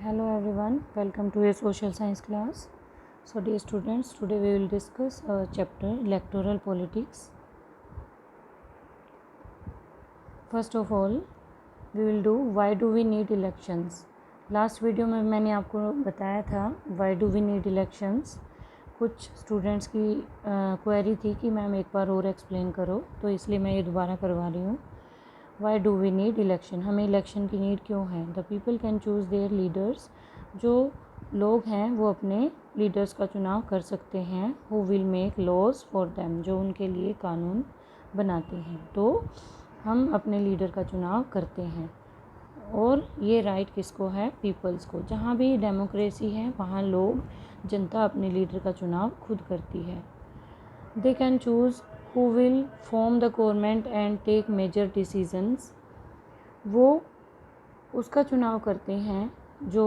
Hello everyone, welcome to a social science class. So dear students, today we will discuss a chapter electoral politics. First of all, we will do why do we need elections. Last video में मैंने आपको बताया था why do we need elections. कुछ students की query थी कि ma'am एक बार और एक्सप्लेन करो, तो इसलिए मैं ये दोबारा करवा रही हूँ. Why do we need election, हमें इलेक्शन की नीड क्यों है. The people can choose their leaders, जो लोग हैं वो अपने लीडर्स का चुनाव कर सकते हैं. Who will make laws for them, जो उनके लिए कानून बनाते हैं. तो हम अपने लीडर का चुनाव करते हैं और ये राइट किसको है, पीपल्स को. जहाँ भी डेमोक्रेसी है वहाँ लोग, जनता अपने लीडर का चुनाव खुद करती है. दे can choose who will form the government and take major decisions. वो उसका चुनाव करते हैं जो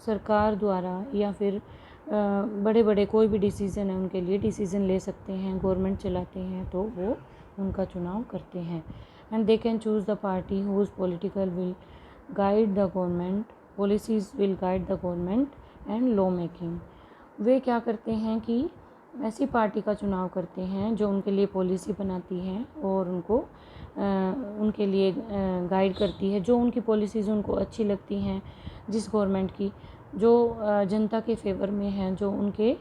सरकार द्वारा या फिर बड़े बड़े कोई भी डिसीज़न है उनके लिए डिसीज़न ले सकते हैं, गवर्नमेंट चलाते हैं तो वो उनका चुनाव करते हैं. And they can choose the party whose political will guide the government, policies will guide the government and law making. वे क्या करते हैं कि ऐसी पार्टी का चुनाव करते हैं जो उनके लिए पॉलिसी बनाती है और उनको उनके लिए गाइड करती है, जो उनकी पॉलिसीज़ उनको अच्छी लगती हैं, जिस गवर्नमेंट की जो जनता के फेवर में है, जो उनके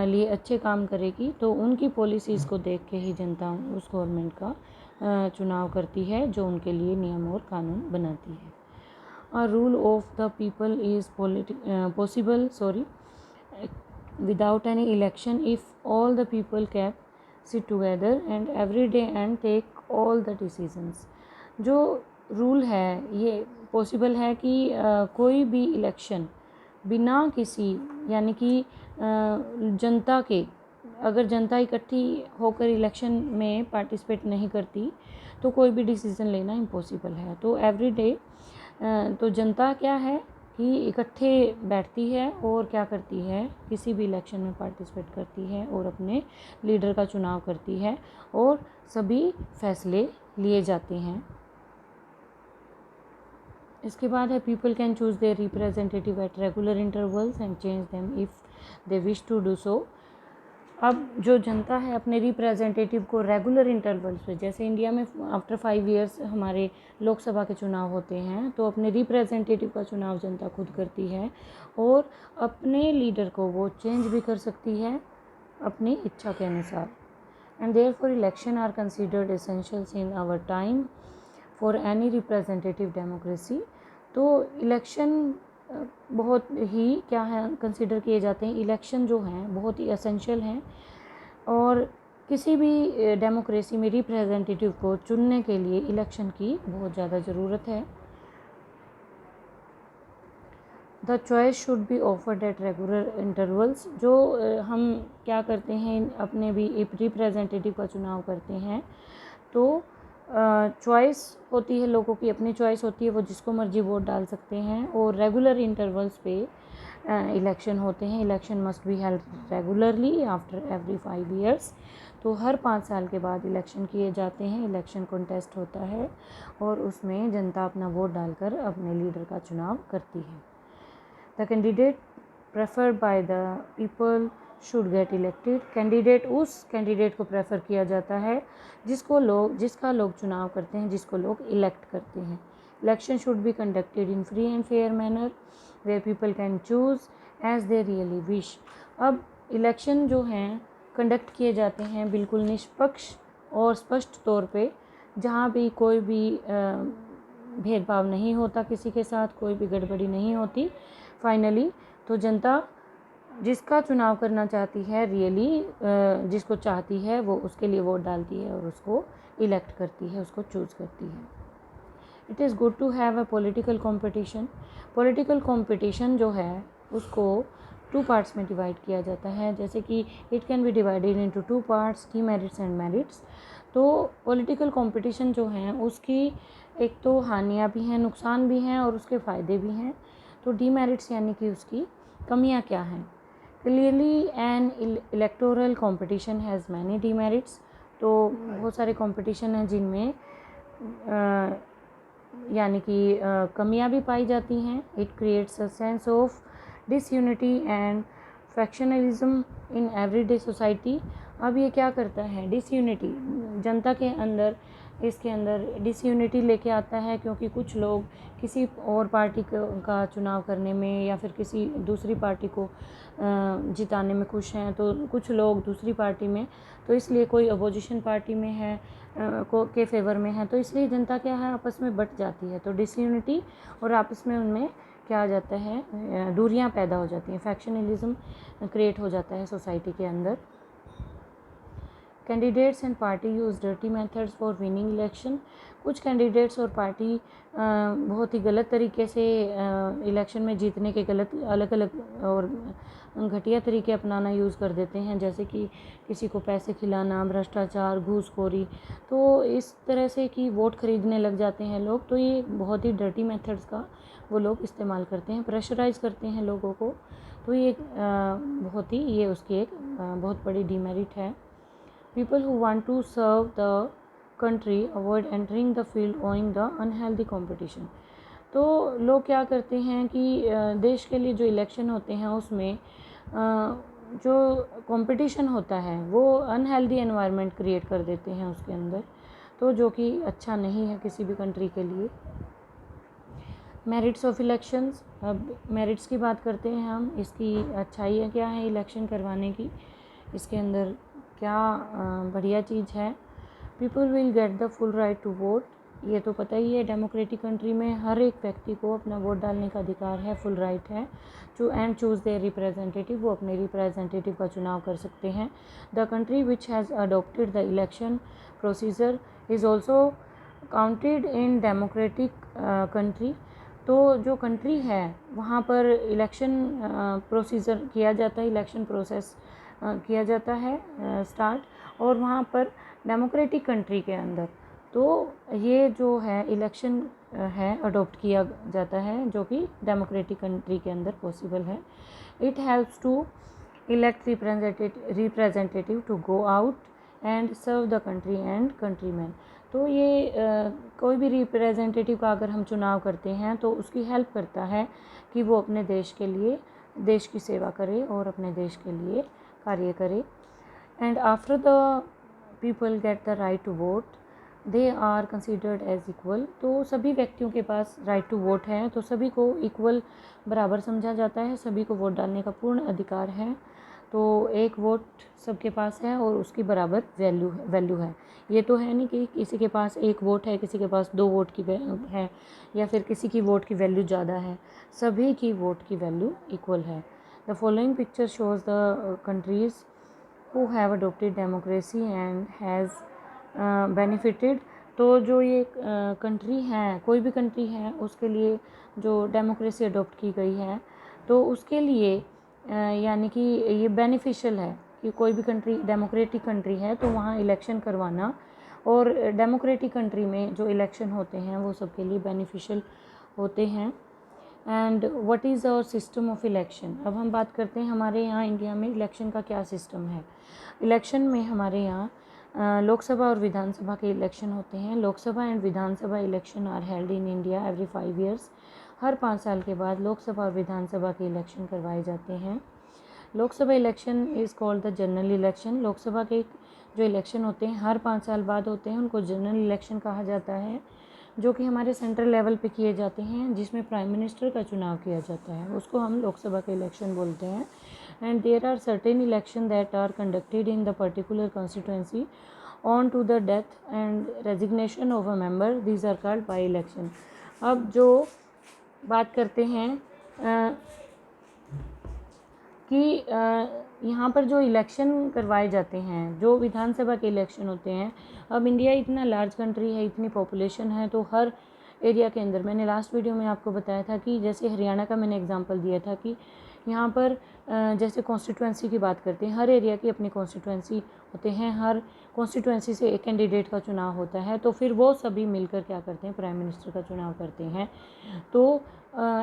लिए अच्छे काम करेगी, तो उनकी पॉलिसीज़ को देख के ही जनता उस गवर्नमेंट का चुनाव करती है जो उनके लिए नियम और कानून बनाती है. A rule of the people is possible without any election if all the people can sit together and every day and take all the decisions. जो रूल है ये पॉसिबल है कि कोई भी इलेक्शन बिना किसी यानी कि जनता के, अगर जनता इकट्ठी होकर इलेक्शन में पार्टिसिपेट नहीं करती तो कोई भी डिसीज़न लेना इम्पॉसिबल है. तो एवरी डे तो जनता क्या है कि इकट्ठे बैठती है और क्या करती है, किसी भी इलेक्शन में पार्टिसिपेट करती है और अपने लीडर का चुनाव करती है और सभी फैसले लिए जाते हैं. इसके बाद है people can choose their representative at regular intervals and change them if they wish to do so. अब जो जनता है अपने रिप्रेजेंटेटिव को रेगुलर इंटरवल्स पे, जैसे इंडिया में आफ्टर 5 ईयर्स हमारे लोकसभा के चुनाव होते हैं, तो अपने रिप्रेजेंटेटिव का चुनाव जनता खुद करती है और अपने लीडर को वो चेंज भी कर सकती है अपनी इच्छा के अनुसार. And therefore election are considered essentials in our time for any representative democracy. तो इलेक्शन बहुत ही क्या है कंसिडर किए जाते हैं, इलेक्शन जो हैं बहुत ही एसेंशियल हैं और किसी भी डेमोक्रेसी में रिप्रेजेंटेटिव को चुनने के लिए इलेक्शन की बहुत ज़्यादा ज़रूरत है. The choice should be offered eight regular intervals. जो हम क्या करते हैं, अपने भी रिप्रेजेंटेटिव का चुनाव करते हैं तो चॉइस होती है, लोगों की अपनी चॉइस होती है, वो जिसको मर्जी वोट डाल सकते हैं और रेगुलर इंटरवल्स पे इलेक्शन होते हैं. Election must be held regularly after every 5 years. तो हर 5 साल के बाद इलेक्शन किए जाते हैं, इलेक्शन कॉन्टेस्ट होता है और उसमें जनता अपना वोट डालकर अपने लीडर का चुनाव करती है. The candidate preferred by the people should get elected. Candidate उस कैंडिडेट को प्रेफर किया जाता है जिसका लोग चुनाव करते हैं, जिसको लोग इलेक्ट करते हैं. Election should be conducted in free and fair manner where people can choose as they really wish. अब इलेक्शन जो हैं कंडक्ट किए जाते हैं बिल्कुल निष्पक्ष और स्पष्ट तौर पे, जहाँ भी कोई भी भेदभाव नहीं होता, किसी के साथ कोई भी गड़बड़ी नहीं होती. फाइनली तो जनता जिसका चुनाव करना चाहती है, रियली जिसको चाहती है, वो उसके लिए वोट डालती है और उसको इलेक्ट करती है, उसको चूज़ करती है. It is good to have a political competition. Political competition जो है उसको 2 पार्ट्स में डिवाइड किया जाता है, जैसे कि it can be divided into 2 parts, demerits and merits. तो पॉलिटिकल कंपटीशन जो हैं उसकी एक तो हानियाँ भी हैं, नुकसान भी हैं और उसके फ़ायदे भी हैं. तो डीमेरिट्स यानी कि उसकी कमियाँ क्या हैं. Clearly an electoral competition has many demerits. तो बहुत सारे कंपटीशन हैं जिनमें यानी कि कमियां भी पाई जाती हैं। It creates a sense of disunity and factionalism in everyday society. अब ये क्या करता है, डिसयूनिटी जनता के अंदर, इसके अंदर डिसयूनिटी लेके आता है, क्योंकि कुछ लोग किसी और पार्टी का चुनाव करने में या फिर किसी दूसरी पार्टी को जिताने में खुश हैं, तो कुछ लोग दूसरी पार्टी में, तो इसलिए कोई अपोजिशन पार्टी में है के फेवर में है, तो इसलिए जनता क्या है, आपस में बट जाती है। तो डिसयूनिटी और आपस में उनमें क्या आ जाता है, दूरियां पैदा हो जाती हैं, फैक्शनलिज्म क्रिएट हो जाता है सोसाइटी के अंदर। Candidates and party use dirty methods for winning election. कुछ कैंडिडेट्स और पार्टी बहुत ही गलत तरीके से इलेक्शन में जीतने के अलग अलग और घटिया तरीके अपनाना यूज़ कर देते हैं, जैसे कि किसी को पैसे खिलाना, भ्रष्टाचार, घूसखोरी। तो इस तरह से कि वोट खरीदने लग जाते हैं लोग। तो ये बहुत ही डर्टी मेथड्स का वो लोग इस्तेमाल करते हैं, प्रेशराइज करते हैं लोगों को। तो ये बहुत ही ये उसकी एक बहुत बड़ी डीमेरिट है। People who want to serve the country avoid entering the field owing the unhealthy competition। तो लोग क्या करते हैं कि देश के लिए जो इलेक्शन होते हैं उसमें जो कंपटीशन होता है वो अनहेल्दी एनवायरनमेंट क्रिएट कर देते हैं उसके अंदर, तो जो कि अच्छा नहीं है किसी भी कंट्री के लिए। Merits of elections. अब मेरिट्स की बात करते हैं हम, इसकी अच्छाइयाँ क्या है इलेक्शन करवाने की, इसके अंदर क्या बढ़िया चीज़ है। People will get the full right to vote. ये तो पता ही है, डेमोक्रेटिक कंट्री में हर एक व्यक्ति को अपना वोट डालने का अधिकार है, फुल राइट है। To and choose their representative, वो अपने रिप्रेजेंटेटिव का चुनाव कर सकते हैं। The country which has adopted the election procedure is also counted in democratic country. तो जो कंट्री है वहाँ पर इलेक्शन प्रोसीजर किया जाता है, इलेक्शन प्रोसेस किया जाता है स्टार्ट, और वहाँ पर डेमोक्रेटिक कंट्री के अंदर तो ये जो है इलेक्शन है अडॉप्ट किया जाता है, जो कि डेमोक्रेटिक कंट्री के अंदर पॉसिबल है। It helps to elect representative to go out and serve the country and countryman. तो ये कोई भी रिप्रेजेंटेटिव का अगर हम चुनाव करते हैं तो उसकी हेल्प करता है कि वो अपने देश के लिए, देश की सेवा करे और अपने देश के लिए कार्य करे। And after the people get the right to vote they are considered as equal. तो सभी व्यक्तियों के पास राइट टू वोट है, तो सभी को इक्वल बराबर समझा जाता है, सभी को वोट डालने का पूर्ण अधिकार है। तो एक वोट सबके पास है और उसकी बराबर वैल्यू है। ये तो है नहीं कि किसी के पास एक वोट है, किसी के पास 2 वोट की है, या फिर किसी की वोट की वैल्यू ज़्यादा है। सभी की वोट की वैल्यू इक्वल है। The following picture shows the countries who have adopted democracy and has benefited. तो जो ये कंट्री है, कोई भी कंट्री है, उसके लिए जो डेमोक्रेसी अडोप्ट की गई है तो उसके लिए यानी कि ये बेनिफिशियल है कि कोई भी कंट्री डेमोक्रेटिक कंट्री है तो वहाँ इलेक्शन करवाना, और डेमोक्रेटिक कंट्री में जो इलेक्शन होते हैं वो सबके लिए बेनिफिशियल होते हैं। And what is our system of election. अब हम बात करते हैं हमारे यहाँ इंडिया में इलेक्शन का क्या सिस्टम है। इलेक्शन में हमारे यहाँ लोकसभा और विधानसभा के इलेक्शन होते हैं। Lok Sabha and Vidhan Sabha election are held in India every 5 years. हर 5 साल के बाद लोकसभा और विधानसभा के इलेक्शन करवाए जाते हैं। Lok Sabha election is called the general election. Lok Sabha के जो इलेक्शन होते हैं हर 5 साल बाद होते हैं, उनको जनरल इलेक्शन कहा जाता है, जो कि हमारे सेंट्रल लेवल पे किए जाते हैं, जिसमें प्राइम मिनिस्टर का चुनाव किया जाता है, उसको हम लोकसभा के इलेक्शन बोलते हैं। And there are certain election that are conducted in the particular constituency on to the death and resignation of a member, these are called by election. अब जो बात करते हैं कि यहाँ पर जो इलेक्शन करवाए जाते हैं, जो विधानसभा के इलेक्शन होते हैं, अब इंडिया इतना लार्ज कंट्री है, इतनी पॉपुलेशन है, तो हर एरिया के अंदर, मैंने लास्ट वीडियो में आपको बताया था कि जैसे हरियाणा का मैंने एग्जांपल दिया था कि यहाँ पर जैसे कॉन्स्टिट्यूंसी की बात करते हैं, हर एरिया की अपनी कॉन्स्टिट्यूंसी होते हैं, हर कॉन्स्टिट्यूंसी से एक कैंडिडेट का चुनाव होता है, तो फिर वो सभी मिलकर क्या करते हैं, प्राइम मिनिस्टर का चुनाव करते हैं। तो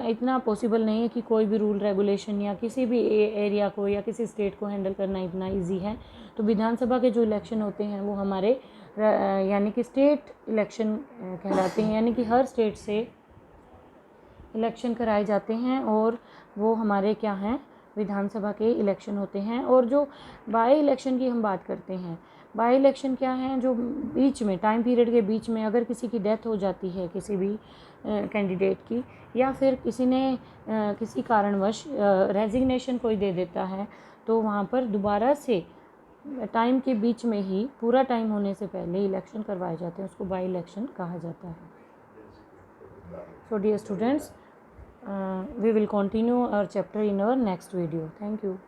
इतना पॉसिबल नहीं है कि कोई भी रूल रेगुलेशन या किसी भी एरिया को या किसी स्टेट को हैंडल करना इतना इजी है। तो विधानसभा के जो इलेक्शन होते हैं वो हमारे यानी कि स्टेट इलेक्शन कहलाते हैं, यानी कि हर स्टेट से इलेक्शन कराए जाते हैं और वो हमारे क्या हैं, विधानसभा के इलेक्शन होते हैं। और जो बाई इलेक्शन की हम बात करते हैं, बाई इलेक्शन क्या है, जो बीच में टाइम पीरियड के बीच में अगर किसी की डेथ हो जाती है किसी भी कैंडिडेट की, या फिर किसी ने किसी कारणवश रेजिग्नेशन कोई दे देता है, तो वहाँ पर दोबारा से टाइम के बीच में ही पूरा टाइम होने से पहले इलेक्शन करवाए जाते हैं, उसको बाई इलेक्शन कहा जाता है। So dear students, we will continue our chapter in our next video. Thank you.